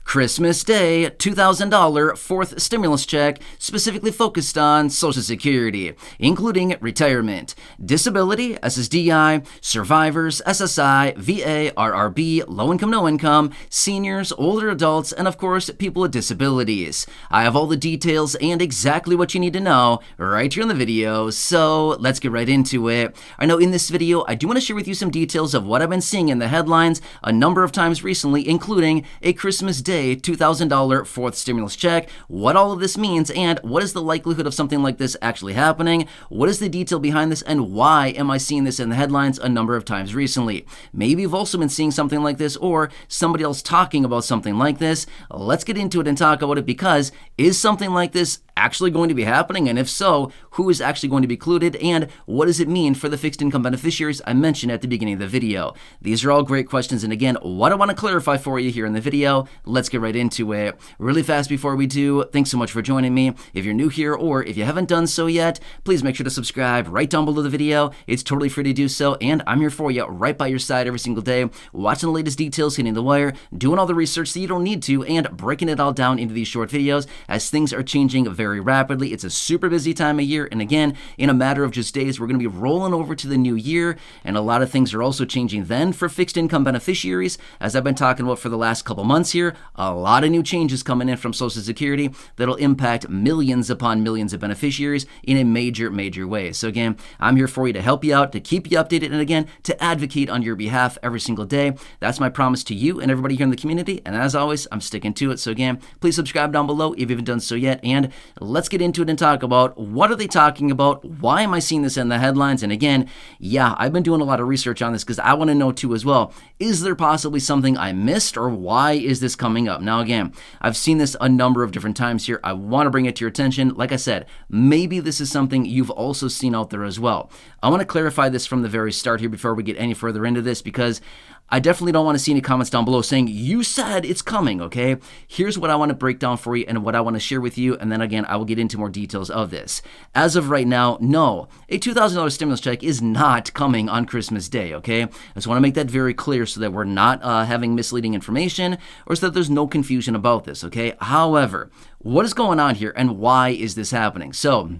Christmas Day, $2,000 fourth stimulus check specifically focused on Social Security, including retirement, disability, SSDI, survivors, SSI, VA, RRB, low income, no income, seniors, older adults, and of course, people with disabilities. I have all the details and exactly what you need to know right here in the video, so let's get right into it. I know in this video, I do want to share with you some details of what I've been seeing in the headlines a number of times recently, including a Christmas Day $2,000 fourth stimulus check, what all of this means, and what is the likelihood of something like this actually happening, what is the detail behind this, and why am I seeing this in the headlines a number of times recently. Maybe you've also been seeing something like this or somebody else talking about something like this. Let's get into it and talk about it, because is something like this actually going to be happening? And if so, who is actually going to be included, and what does it mean for the fixed income beneficiaries I mentioned at the beginning of the video? These are all great questions, and again, what I want to clarify for you here in the video, let's get right into it. Really fast before we do, thanks so much for joining me. If you're new here or if you haven't done so yet, please make sure to subscribe right down below the video. It's totally free to do so, and I'm here for you right by your side every single day, watching the latest details, hitting the wire, doing all the research that you don't need to, and breaking it all down into these short videos as things are changing very rapidly. It's a super busy time of year, and again, in a matter of just days, we're going to be rolling over to the new year, and a lot of things are also changing then for fixed income beneficiaries. As I've been talking about for the last couple months here, a lot of new changes coming in from Social Security that'll impact millions upon millions of beneficiaries in a major way. So again, I'm here for you to help you out, to keep you updated, and again, to advocate on your behalf every single day. That's my promise to you and everybody here in the community, and as always, I'm sticking to it. So again, please subscribe down below if you haven't done so yet, and let's get into it and talk about what are they talking about, why am I seeing this in the headlines, and again, yeah, I've been doing a lot of research on this because I want to know too as well, is there possibly something I missed, or why is this coming up? Now again, I've seen this a number of different times here. I want to bring it to your attention. Like I said, maybe this is something you've also seen out there as well. I want to clarify this from the very start here before we get any further into this, because I definitely don't want to see any comments down below saying, you said it's coming, okay? Here's what I want to break down for you and what I want to share with you, and then again, I will get into more details of this. As of right now, no, a $2,000 stimulus check is not coming on Christmas Day, okay? I just want to make that very clear so that we're not having misleading information or so that there's no confusion about this, okay? However, what is going on here and why is this happening? So,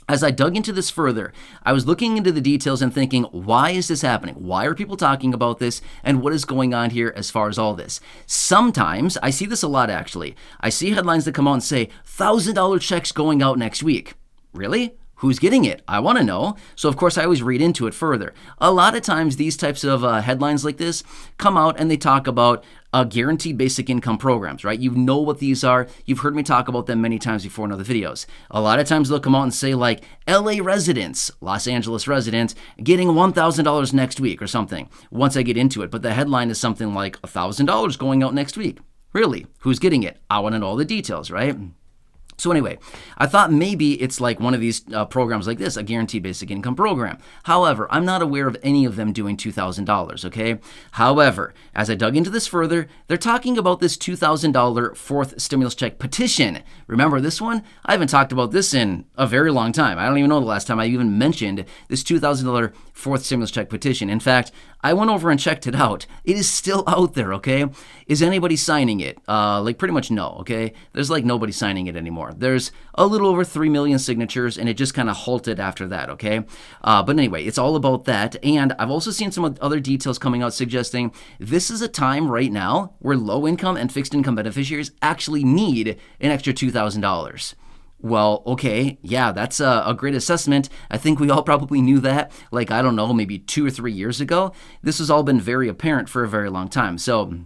as I dug into this further, I was looking into the details and thinking, why is this happening? Why are people talking about this? And what is going on here as far as all this? Sometimes, I see this a lot actually, I see headlines that come out and say, $1,000 checks going out next week. Really? Who's getting it? I want to know. So of course I always read into it further. A lot of times these types of headlines like this come out and they talk about guaranteed basic income programs, right? You know what these are. You've heard me talk about them many times before in other videos. A lot of times they'll come out and say like LA residents, Los Angeles residents, getting $1,000 next week or something once I get into it. But the headline is something like $1,000 going out next week. Really? Who's getting it? I want to know all the details, right? So anyway, I thought maybe it's like one of these programs like this, a guaranteed basic income program. However, I'm not aware of any of them doing $2,000, okay? However, as I dug into this further, they're talking about this $2,000 fourth stimulus check petition. Remember this one? I haven't talked about this in a very long time. I don't even know the last time I even mentioned this $2,000 fourth stimulus check petition. In fact, I went over and checked it out. It is still out there, okay? Is anybody signing it? Like pretty much no, okay? There's like nobody signing it anymore. There's a little over 3 million signatures, and it just kind of halted after that, okay? But anyway, it's all about that, and I've also seen some other details coming out suggesting this is a time right now where low-income and fixed-income beneficiaries actually need an extra $2,000. Well, okay, yeah, that's a great assessment. I think we all probably knew that, like, I don't know, maybe 2 or 3 years ago. This has all been very apparent for a very long time, so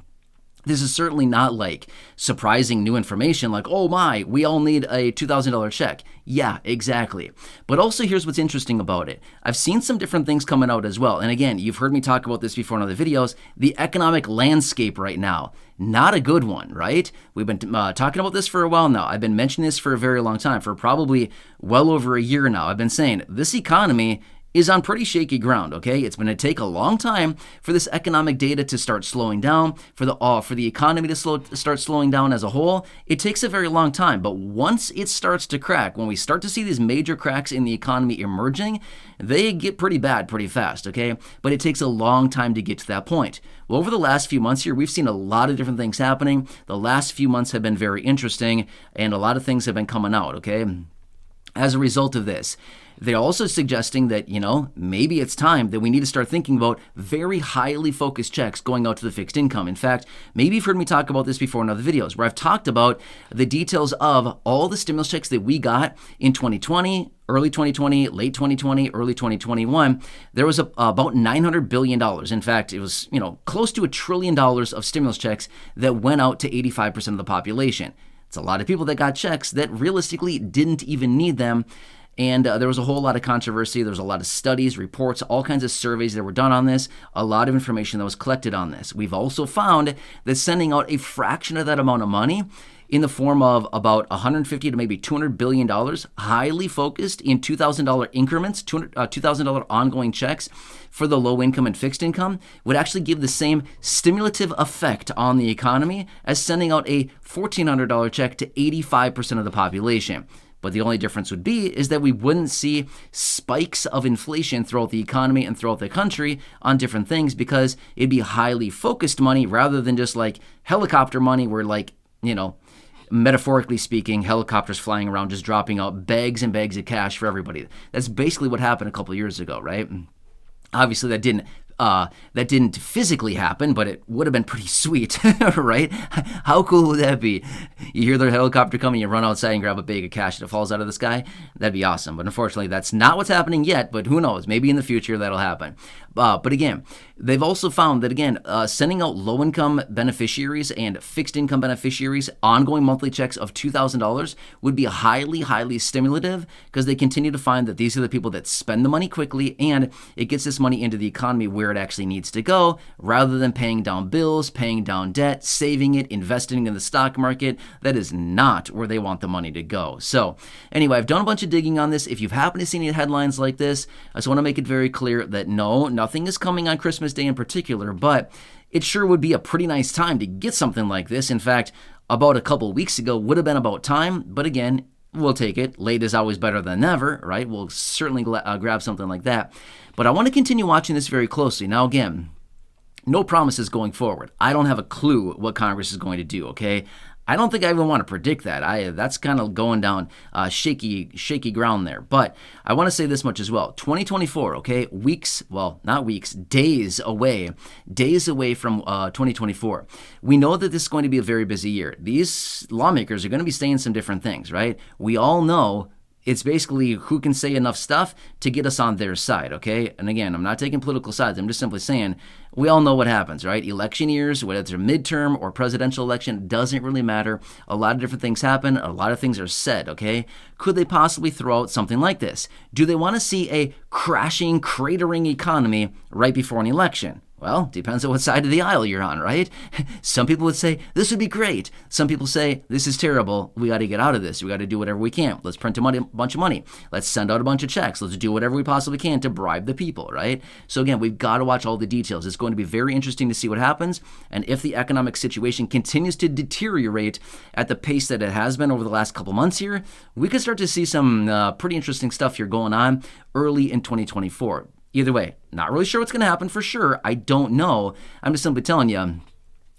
this is certainly not like surprising new information like, oh my, we all need a $2,000 check. Yeah, exactly. But also here's what's interesting about it. I've seen some different things coming out as well. And again, you've heard me talk about this before in other videos. The economic landscape right now, not a good one, right? We've been talking about this for a while now. I've been mentioning this for a very long time, for probably well over a year now. I've been saying this economy is on pretty shaky ground, okay? It's going to take a long time for this economic data to start slowing down, for the economy to start slowing down as a whole. It takes a very long time, but once it starts to crack, when we start to see these major cracks in the economy emerging, they get pretty bad pretty fast, okay? But it takes a long time to get to that point. Well, over the last few months here, we've seen a lot of different things happening. The last few months have been very interesting, and a lot of things have been coming out, okay? As a result of this, they're also suggesting that, maybe it's time that we need to start thinking about very highly focused checks going out to the fixed income. In fact, maybe you've heard me talk about this before in other videos where I've talked about the details of all the stimulus checks that we got in 2020, early 2020, late 2020, early 2021. There was about $900 billion. In fact, it was, close to $1 trillion of stimulus checks that went out to 85% of the population. It's a lot of people that got checks that realistically didn't even need them. And there was a whole lot of controversy. There was a lot of studies, reports, all kinds of surveys that were done on this, a lot of information that was collected on this. We've also found that sending out a fraction of that amount of money in the form of about $150 to maybe $200 billion, highly focused in $2,000 increments, $2,000 ongoing checks for the low income and fixed income, would actually give the same stimulative effect on the economy as sending out a $1,400 check to 85% of the population. But the only difference would be is that we wouldn't see spikes of inflation throughout the economy and throughout the country on different things because it'd be highly focused money rather than just like helicopter money where metaphorically speaking, helicopters flying around just dropping out bags and bags of cash for everybody. That's basically what happened a couple of years ago, right? Obviously, that didn't physically happen, but it would have been pretty sweet, right? How cool would that be? You hear the helicopter coming, you run outside and grab a bag of cash and it falls out of the sky? That'd be awesome. But unfortunately, that's not what's happening yet, but who knows? Maybe in the future that'll happen. But again, they've also found that, sending out low-income beneficiaries and fixed-income beneficiaries ongoing monthly checks of $2,000 would be highly, highly stimulative because they continue to find that these are the people that spend the money quickly and it gets this money into the economy where it actually needs to go rather than paying down bills, paying down debt, saving it, investing in the stock market. That is not where they want the money to go. So anyway, I've done a bunch of digging on this. If you've happened to see any headlines like this, I just want to make it very clear that no, nothing is coming on Christmas Day in particular, but it sure would be a pretty nice time to get something like this. In fact, about a couple weeks ago would have been about time, but again, we'll take it. Late is always better than never, right? We'll certainly grab something like that. But I want to continue watching this very closely. Now, again, no promises going forward. I don't have a clue what Congress is going to do, okay? I don't think I even want to predict that. That's kind of going down shaky ground there. But I want to say this much as well. 2024, okay? Days away from 2024. We know that this is going to be a very busy year. These lawmakers are going to be saying some different things, right? We all know it's basically who can say enough stuff to get us on their side, okay? And again, I'm not taking political sides. I'm just simply saying we all know what happens, right? Election years, whether it's a midterm or presidential election, doesn't really matter. A lot of different things happen. A lot of things are said, okay? Could they possibly throw out something like this? Do they want to see a crashing, cratering economy right before an election? Well, depends on what side of the aisle you're on, right? Some people would say, this would be great. Some people say, this is terrible. We got to get out of this. We got to do whatever we can. Let's print a bunch of money. Let's send out a bunch of checks. Let's do whatever we possibly can to bribe the people, right? So again, we've got to watch all the details. It's going to be very interesting to see what happens. And if the economic situation continues to deteriorate at the pace that it has been over the last couple months here, we could start to see some pretty interesting stuff here going on early in 2024. Either way, not really sure what's going to happen for sure. I don't know. I'm just simply telling you,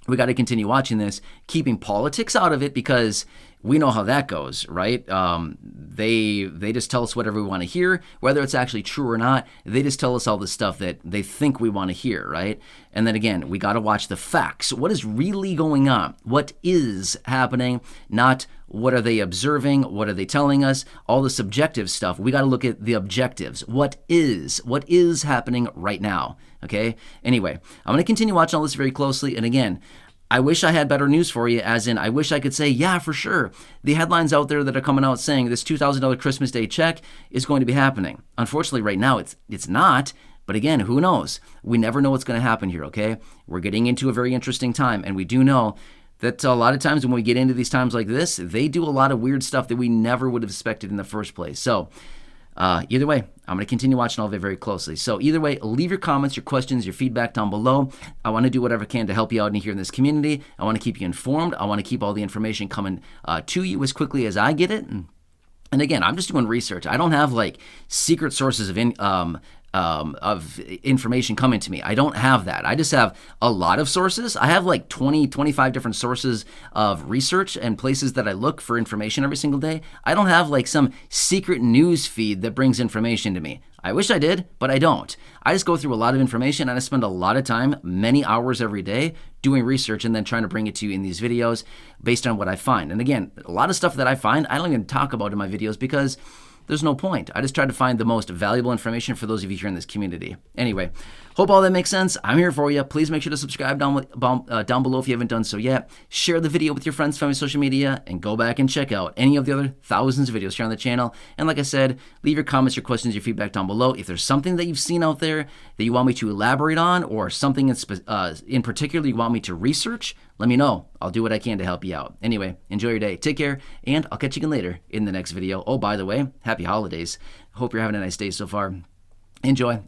we got to continue watching this, keeping politics out of it because we know how that goes, right? They just tell us whatever we want to hear, whether it's actually true or not. They just tell us all the stuff that they think we want to hear, right? And then again, we got to watch the facts. What is really going on? What is happening? Not what are they observing? What are they telling us? All the subjective stuff. We got to look at the objectives. What is happening right now? Okay? Anyway, I'm going to continue watching all this very closely. And again, I wish I had better news for you, as in I wish I could say, yeah, for sure. The headlines out there that are coming out saying this $2,000 Christmas Day check is going to be happening. Unfortunately, right now, it's not. But again, who knows? We never know what's going to happen here, okay? We're getting into a very interesting time, and we do know that a lot of times when we get into these times like this, they do a lot of weird stuff that we never would have expected in the first place. So either way, I'm going to continue watching all of it very closely. So either way, leave your comments, your questions, your feedback down below. I want to do whatever I can to help you out here in this community. I want to keep you informed. I want to keep all the information coming to you as quickly as I get it. And again, I'm just doing research. I don't have like secret sources of information coming to me. I don't have that. I just have a lot of sources. I have like 20, 25 different sources of research and places that I look for information every single day. I don't have like some secret news feed that brings information to me. I wish I did, but I don't. I just go through a lot of information and I spend a lot of time, many hours every day, doing research and then trying to bring it to you in these videos based on what I find. And again, a lot of stuff that I find, I don't even talk about in my videos because there's no point. I just try to find the most valuable information for those of you here in this community. Anyway, hope all that makes sense. I'm here for you. Please make sure to subscribe down below if you haven't done so yet. Share the video with your friends, family, social media, and go back and check out any of the other thousands of videos here on the channel. And like I said, leave your comments, your questions, your feedback down below. If there's something that you've seen out there that you want me to elaborate on or something in particular you want me to research, let me know. I'll do what I can to help you out. Anyway, enjoy your day. Take care, and I'll catch you again later in the next video. Oh, by the way, happy holidays. Hope you're having a nice day so far. Enjoy.